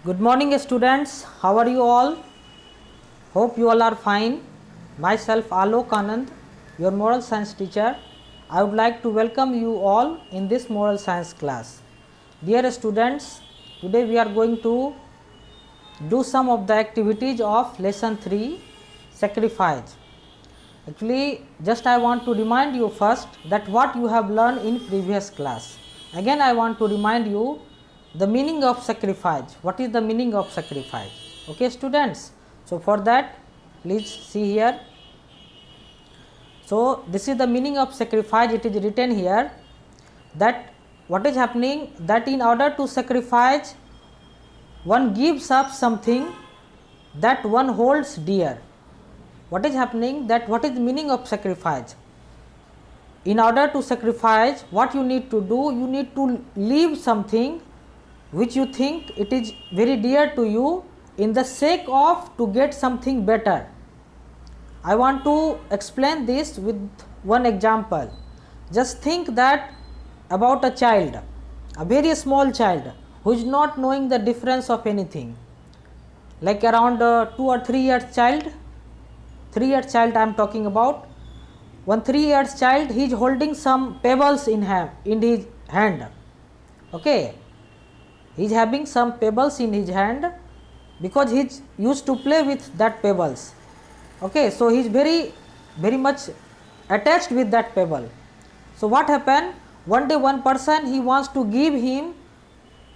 Good morning students, how are you all? Hope you all are fine. Myself Alok Anand, your moral science teacher. I would like to welcome you all in this moral science class. Dear students, today we are going to do some of the activities of lesson 3, sacrifice. Actually, just I want to remind you first that what you have learned in previous class. Again I want to remind you the meaning of sacrifice. What is the meaning of sacrifice? Okay students, so for that please see here. So this is the meaning of sacrifice. It is written here that what is happening, that in order to sacrifice one gives up something that one holds dear. What is happening, that what is the meaning of sacrifice? In order to sacrifice, what you need to do, you need to leave something which you think it is very dear to you in the sake of to get something better. I want to explain this with one example. Just think that about a child, a very small child who is not knowing the difference of anything, like around 2 or 3 years child. 3 years child I am talking about. One 3 years child, he is holding some pebbles in his hand. Okay, he is having some pebbles in his hand because he used to play with that pebbles. Okay, so he is very much attached with that pebble. So what happened, one day one person, he wants to give him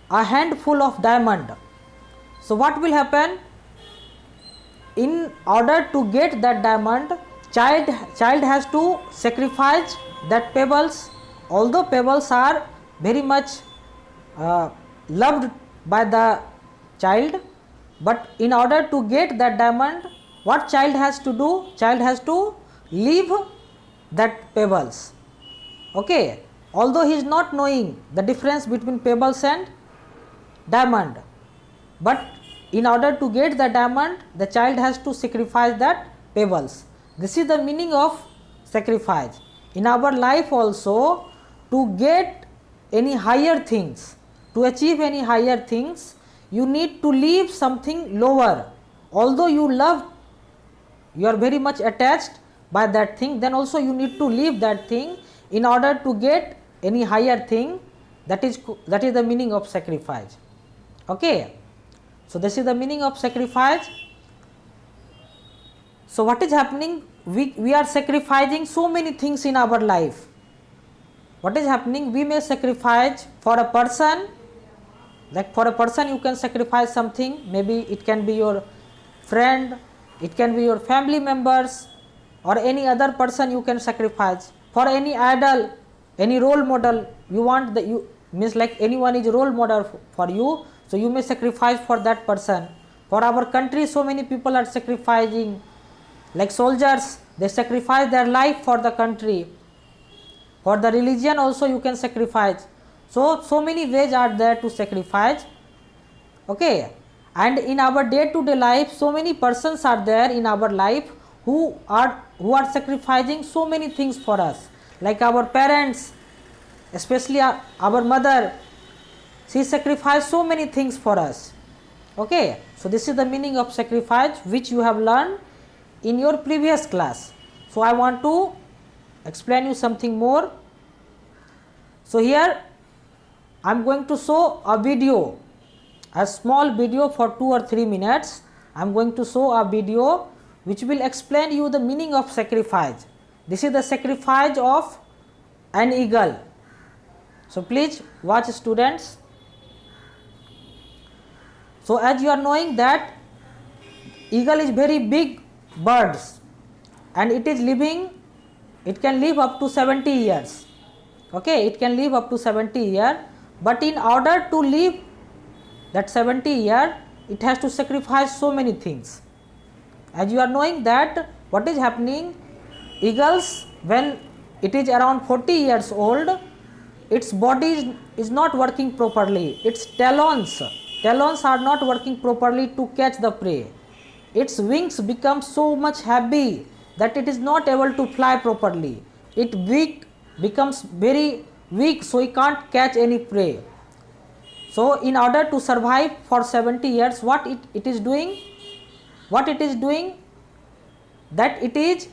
a handful of diamond. So what will happen, in order to get that diamond, child has to sacrifice that pebbles. Although pebbles are very much loved by the child, but in order to get that diamond, what child has to do, child has to leave that pebbles. Okay, although he is not knowing the difference between pebbles and diamond, but in order to get the diamond, the child has to sacrifice that pebbles. This is the meaning of sacrifice. In our life also, to get any higher things, to achieve any higher things, you need to leave something lower. Although you love, you are very much attached by that thing, then also you need to leave that thing in order to get any higher thing. That is the meaning of sacrifice. Okay, so this is the meaning of sacrifice. So what is happening, we are sacrificing so many things in our life. What is happening, we may sacrifice for a person, like for a person you can sacrifice something, maybe it can be your friend, it can be your family members, or any other person you can sacrifice. For any idol, any role model, you want the, you means like anyone is a role model for you, so you may sacrifice for that person. For our country, so many people are sacrificing, like soldiers, they sacrifice their life for the country. For the religion also you can sacrifice. So many ways are there to sacrifice. Okay, and in our day to day life, so many persons are there in our life who are sacrificing so many things for us, like our parents, especially our mother. She sacrificed so many things for us. Okay, so this is the meaning of sacrifice which you have learned in your previous class. So I want to explain you something more. So here I am going to show a video, a small video for 2 or 3 minutes. I am going to show a video which will explain you the meaning of sacrifice. This is the sacrifice of an eagle. So please watch students. So as you are knowing that eagle is very big birds and it is living, it can live up to 70 years. Okay, it can live up to 70 years, but in order to live that 70 year, it has to sacrifice so many things. As you are knowing that what is happening, eagles, when it is around 40 years old, its body is not working properly. Its talons are not working properly to catch the prey. Its wings become so much heavy that it is not able to fly properly. It becomes very weak, so it can't catch any prey. So in order to survive for 70 years, what it is doing, that it is,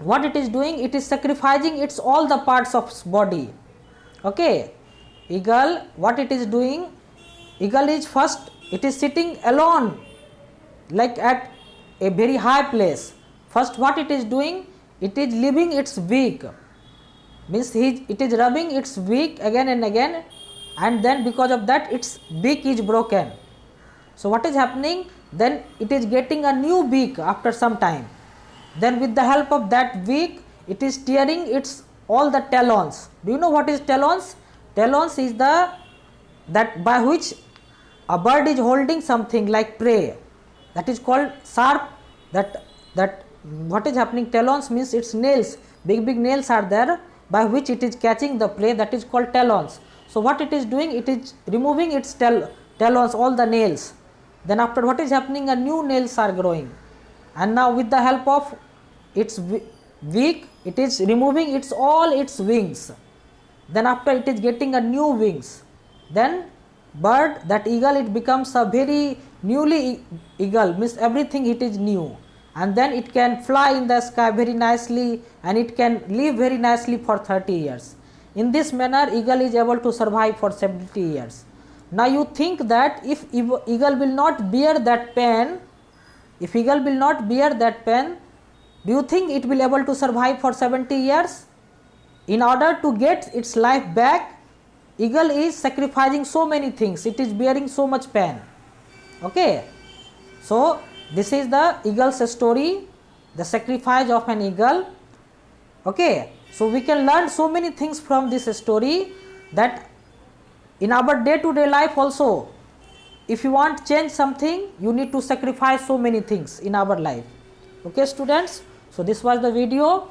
what it is doing, it is sacrificing its all the parts of body. Okay, eagle, what it is doing, eagle is first, it is sitting alone like at a very high place. First what it is doing, it is leaving its beak, means it is rubbing its beak again and again, and then because of that its beak is broken. So what is happening, then it is getting a new beak after some time. Then with the help of that beak, it is tearing its all the talons. Do you know what is talons? Talons is the, that by which a bird is holding something like prey, that is called sharp. That what is happening, talons means its nails, big nails are there by which it is catching the prey, that is called talons. So what it is doing, it is removing its talons, all the nails. Then after what is happening, a new nails are growing, and now with the help of its beak, it is removing its all its wings. Then after it is getting a new wings, then bird, that eagle, it becomes a very newly eagle, means everything it is new, and then it can fly in the sky very nicely, and it can live very nicely for 30 years. In this manner eagle is able to survive for 70 years. Now you think that if eagle will not bear that pain, if eagle will not bear that pain, do you think it will able to survive for 70 years? In order to get its life back, eagle is sacrificing so many things, it is bearing so much pain. Okay, so this is the eagle's story, the sacrifice of an eagle. Okay, so we can learn so many things from this story, that in our day to day life also, if you want to change something, you need to sacrifice so many things in our life. Okay students, so this was the video.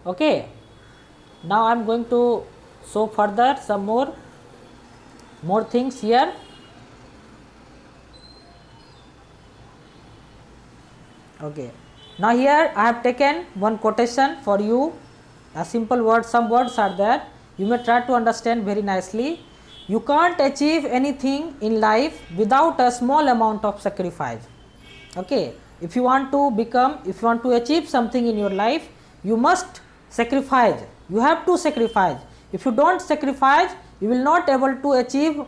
Okay, now I am going to show further some more things here. Okay, now here I have taken one quotation for you, a simple word, some words are there, you may try to understand very nicely. You can't achieve anything in life without a small amount of sacrifice. Okay, if you want to achieve something in your life, you must sacrifice, you have to sacrifice. If you don't sacrifice, you will not able to achieve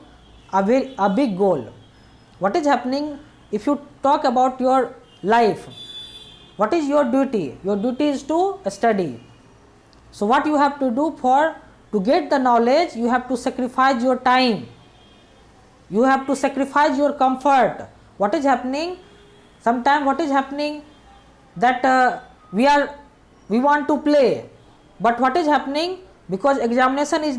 a big goal. What is happening, if you talk about your life, what is your duty? Your duty is to study. So what you have to do, to get the knowledge, you have to sacrifice your time, you have to sacrifice your comfort. What is happening, sometimes what is happening, that we want to play, but what is happening, because examination is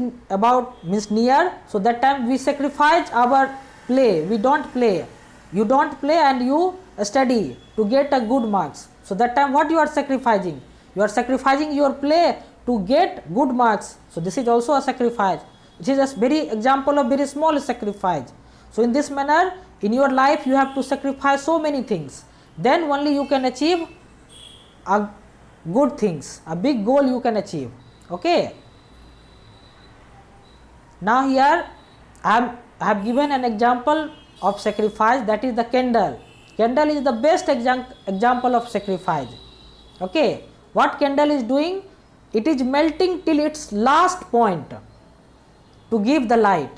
means near, so that time we sacrifice our play, we don't play, you don't play and you study to get a good marks. So that time what you are sacrificing, you are sacrificing your play to get good marks. So this is also a sacrifice, it is a very example of very small sacrifice. So in this manner, in your life you have to sacrifice so many things, then only you can achieve a good things, a big goal you can achieve. Okay, now here I have given an example of sacrifice, that is the candle. Candle is the best example of sacrifice. Okay, what candle is doing, it is melting till its last point to give the light.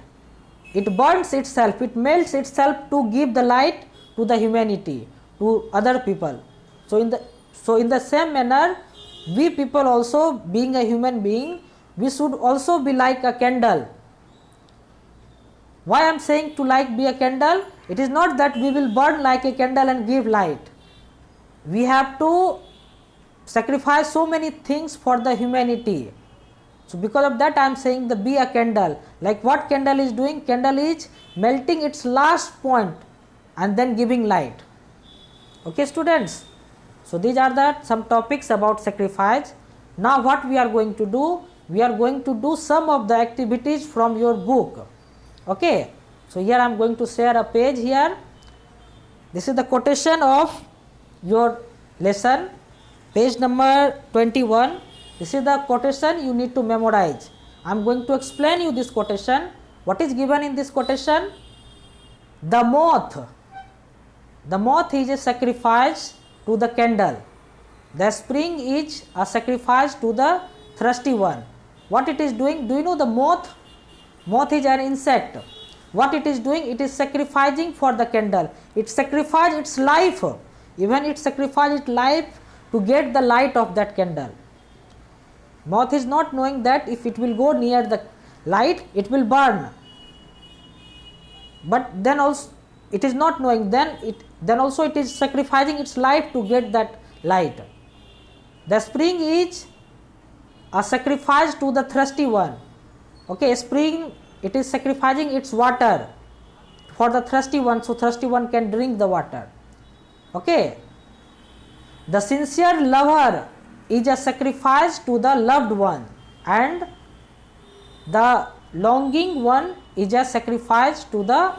It burns itself, it melts itself to give the light to the humanity, to other people. So in the same manner, we people also, being a human being, we should also be like a candle. Why I am saying to be a candle? It is not that we will burn like a candle and give light. We have to sacrifice so many things for the humanity. So because of that I am saying the be a candle. Like what candle is doing? Candle is melting its last point and then giving light. Okay students, so these are some topics about sacrifice. Now what we are going to do? We are going to do some of the activities from your book. Okay, so here I am going to share a page here. This is the quotation of your lesson, page number 21. This is the quotation you need to memorize. I am going to explain you this quotation. What is given in this quotation? The moth. The moth is a sacrifice to the candle. The spring is a sacrifice to the thirsty one. What it is doing? Do you know the moth? Moth is an insect. What it is doing? It is sacrificing for the candle. It sacrifices its life. Even it sacrifices its life to get the light of that candle. Moth is not knowing that if it will go near the light, it will burn. But then also it is not knowing, then also it is sacrificing its life to get that light. The spring is a sacrifice to the thirsty one. Okay, spring, it is sacrificing its water for the thirsty one, so thirsty one can drink the water. Okay, the sincere lover is a sacrifice to the loved one, and the longing one is a sacrifice to the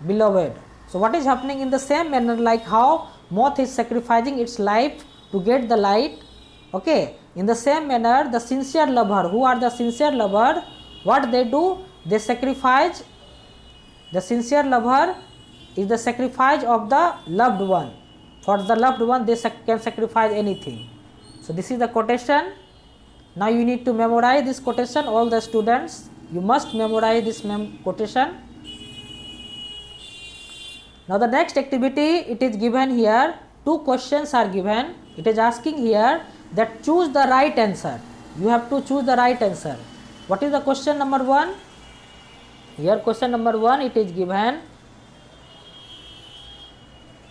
beloved. So what is happening in the same manner, like how moth is sacrificing its life to get the light. Okay, in the same manner, the sincere lover, who are the sincere lover, what they do? They sacrifice. The sincere lover is the sacrifice of the loved one. For the loved one, they can sacrifice anything. So this is the quotation. Now you need to memorize this quotation. All the students, you must memorize this quotation. Now the next activity, it is given here. Two questions are given. It is asking here that choose the right answer. You have to choose the right answer. What is the question number 1? Here question number 1, it is given.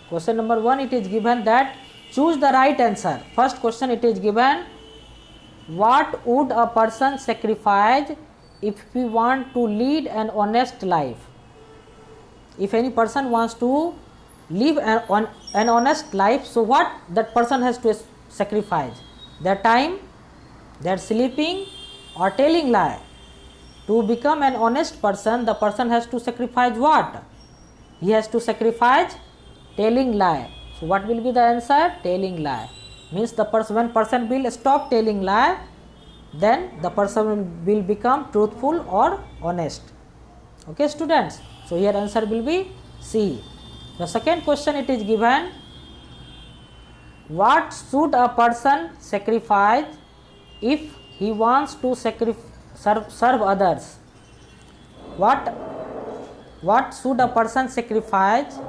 Question number 1, it is given that choose the right answer. First question, it is given, what would a person sacrifice if he want to lead an honest life? If any person wants to live an honest life, so what that person has to sacrifice? Their time, their sleeping, or telling lie. To become an honest person, the person has to sacrifice what? He has to sacrifice telling lie. So what will be the answer? Telling lie. Means the person, when person will stop telling lie, then the person will become truthful or honest. Okay students, so here answer will be C. The second question, it is given, what should a person sacrifice if he wants to serve others? What should a person sacrifice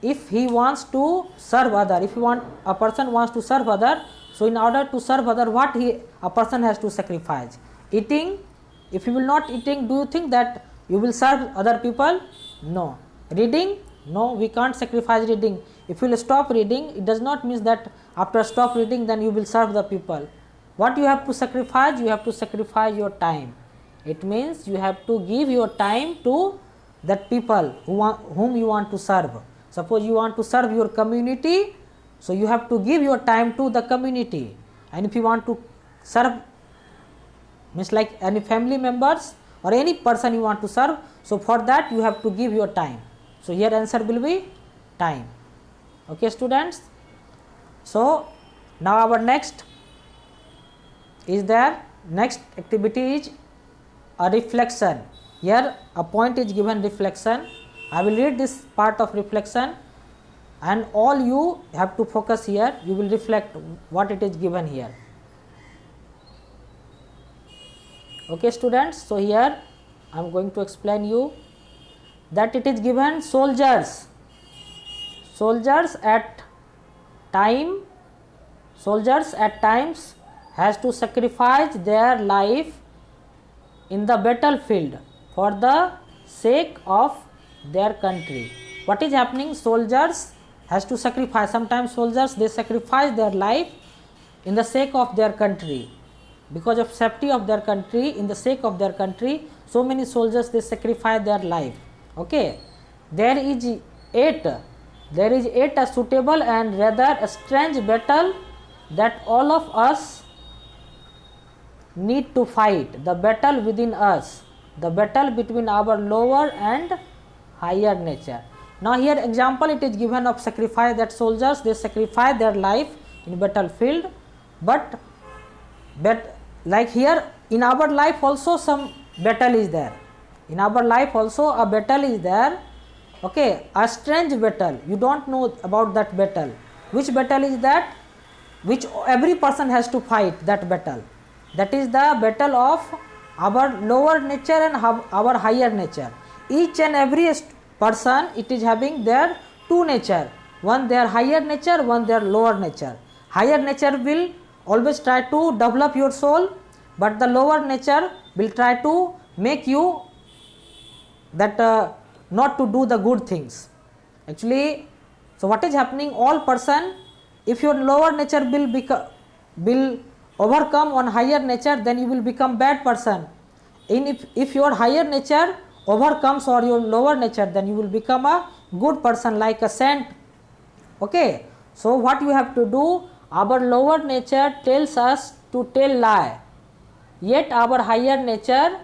if he wants to serve other? If a person wants to serve other, so in order to serve other, what a person has to sacrifice? Eating. If you will not eating, do you think that you will serve other people? No. Reading. No, we can't sacrifice reading. If you will stop reading, it does not mean that after stop reading then you will serve the people. What you have to sacrifice? You have to sacrifice your time. It means you have to give your time to that people whom you want to serve. Suppose you want to serve your community, so you have to give your time to the community. And if you want to serve, means like any family members or any person you want to serve, so for that you have to give your time. So here answer will be time. Okay students. So now our next activity is a reflection. Here a point is given, reflection. I will read this part of reflection and all you have to focus here. You will reflect what it is given here. Okay students, so here I am going to explain you that it is given, soldiers at times has to sacrifice their life in the battlefield for the sake of their country. What is happening? Soldiers has to sacrifice. Sometimes soldiers, they sacrifice their life in the sake of their country, because of safety of their country, in the sake of their country. So many soldiers, they sacrifice their life. Okay, there is a suitable and rather a strange battle that all of us need to fight, the battle within us, the battle between our lower and higher nature. Now here example it is given of sacrifice, that soldiers, they sacrifice their life in battlefield, but like here in our life also some battle is there. In our life also a battle is there, okay, a strange battle. You don't know about that battle. Which battle is that? Which every person has to fight that battle. That is the battle of our lower nature and our higher nature. Each and every person, it is having their two nature, one their higher nature, one their lower nature. Higher nature will always try to develop your soul, but the lower nature will try to make you that not to do the good things. Actually, so what is happening, all person, if your lower nature will overcome on higher nature, then you will become bad person. If your higher nature overcomes or your lower nature, then you will become a good person, like a saint. Okay, so what you have to do, our lower nature tells us to tell lie, yet our higher nature,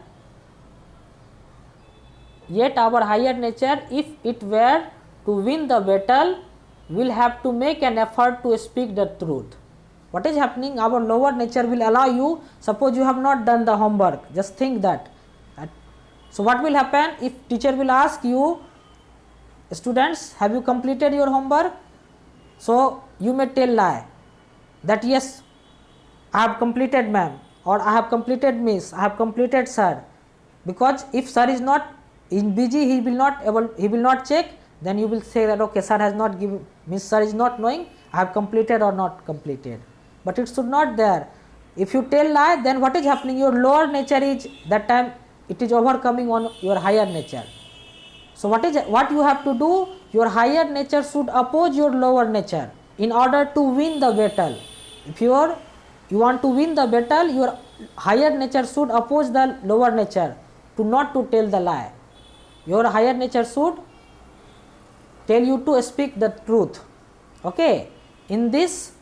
if it were to win the battle, will have to make an effort to speak the truth. What is happening, our lower nature will allow you, suppose you have not done the homework, just think that. So what will happen, if teacher will ask you, students, have you completed your homework? So you may tell lie that yes, I have completed ma'am, or I have completed miss, I have completed sir. Because if sir is not in busy, he will not check, then you will say that okay, sir has not given, means sir is not knowing I have completed or not completed. But it should not there. If you tell lie, then what is happening, your lower nature is that time it is overcoming on your higher nature. So what you have to do, your higher nature should oppose your lower nature in order to win the battle. If you want to win the battle, your higher nature should oppose the lower nature to not to tell the lie. Your higher nature should tell you to speak the truth. Okay, in this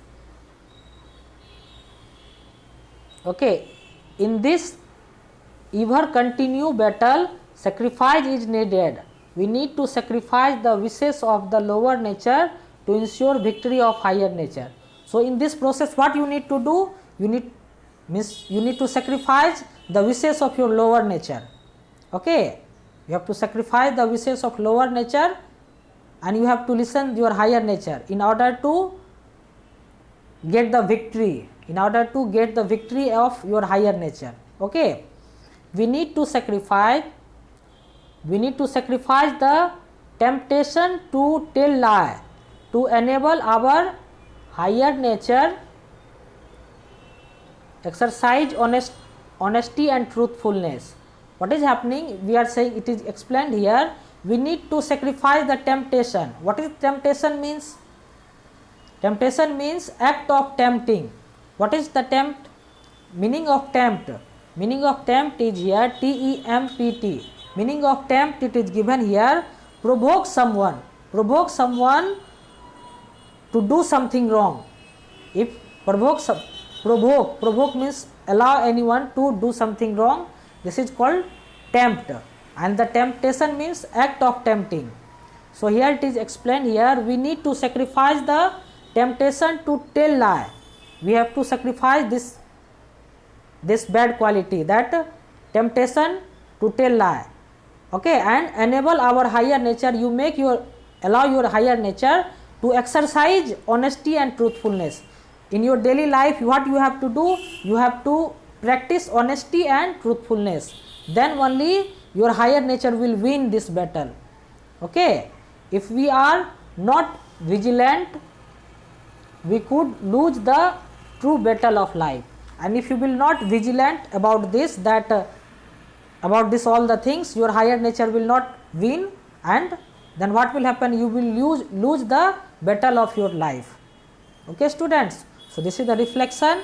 ever continue battle, sacrifice is needed. We need to sacrifice the wishes of the lower nature to ensure victory of higher nature. So in this process, what you need to do, you need to sacrifice the wishes of your lower nature. Okay, you have to sacrifice the wishes of lower nature and you have to listen your higher nature in order to get the victory, of your higher nature. Okay, we need to sacrifice the temptation to tell lie to enable our higher nature exercise honesty and truthfulness. What is happening, we are saying, it is explained here, we need to sacrifice the temptation. What is temptation means? Temptation means act of tempting. What is the tempt? Meaning of tempt. Meaning of tempt is here T-E-M-P-T. Meaning of tempt, it is given here, provoke someone to do something wrong. If provoke means allow anyone to do something wrong, this is called tempt, and the temptation means act of tempting. So here it is explained here, we need to sacrifice the temptation to tell lie. We have to sacrifice this bad quality, that temptation to tell lie. Okay, and enable our higher nature, allow your higher nature to exercise honesty and truthfulness. In your daily life, what you have to do, you have to practice honesty and truthfulness. Then only your higher nature will win this battle. Okay, if we are not vigilant, we could lose the true battle of life. And if you will not vigilant about this, all the things, your higher nature will not win, and then what will happen, you will lose the battle of your life. Okay students, so this is the reflection.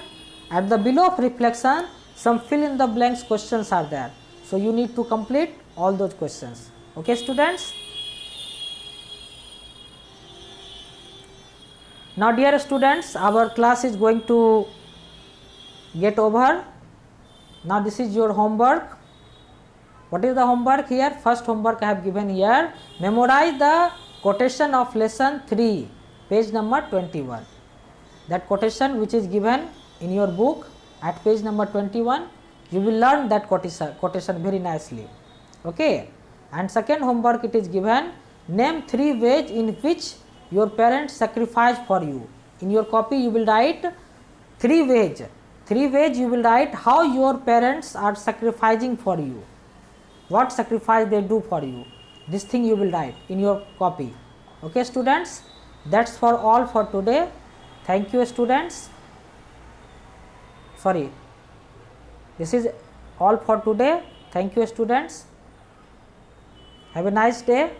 At the below of reflection, some fill in the blanks questions are there, so you need to complete all those questions. Okay students, now dear students, our class is going to get over. Now this is your homework. What is the homework here? First homework I have given here, memorize the quotation of lesson 3, page number 21. That quotation which is given in your book at page number 21, you will learn that quotation very nicely. Okay, and second homework it is given, name 3 ways in which your parents sacrifice for you. In your copy you will write 3 ways. 3 ways you will write how your parents are sacrificing for you, what sacrifice they do for you. This thing you will write in your copy. Okay students, that's for all for today. Thank you students. Sorry, this is all for today. Thank you students. Have a nice day.